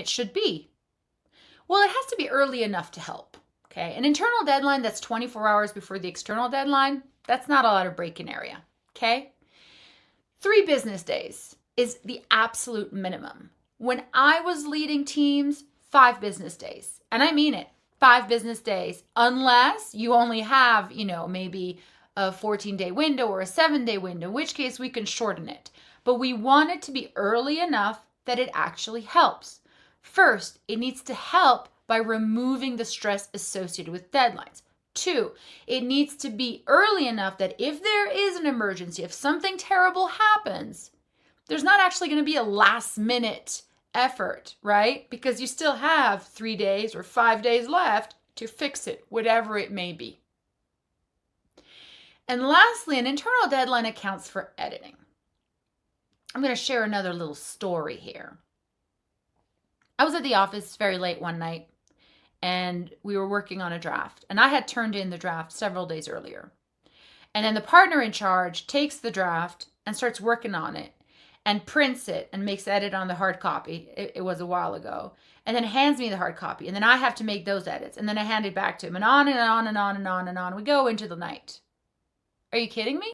it should be? Well, it has to be early enough to help. Okay, an internal deadline that's 24 hours before the external deadline, that's not a lot of break-in area. Okay, 3 business days is the absolute minimum. When I was leading teams, 5 business days, and I mean it, 5 business days, unless you only have, maybe a 14-day window or a 7-day window, in which case we can shorten it. But we want it to be early enough that it actually helps. First, it needs to help by removing the stress associated with deadlines. 2, it needs to be early enough that if there is an emergency, if something terrible happens, there's not actually going to be a last minute effort, right? Because you still have 3 days or 5 days left to fix it, whatever it may be. And lastly, an internal deadline accounts for editing. I'm going to share another little story here. I was at the office very late one night, and we were working on a draft, and I had turned in the draft several days earlier. And then the partner in charge takes the draft and starts working on it and prints it and makes edit on the hard copy. It was a while ago. And then hands me the hard copy. And then I have to make those edits. And then I hand it back to him. And on and on and on and on and on. We go into the night. Are you kidding me?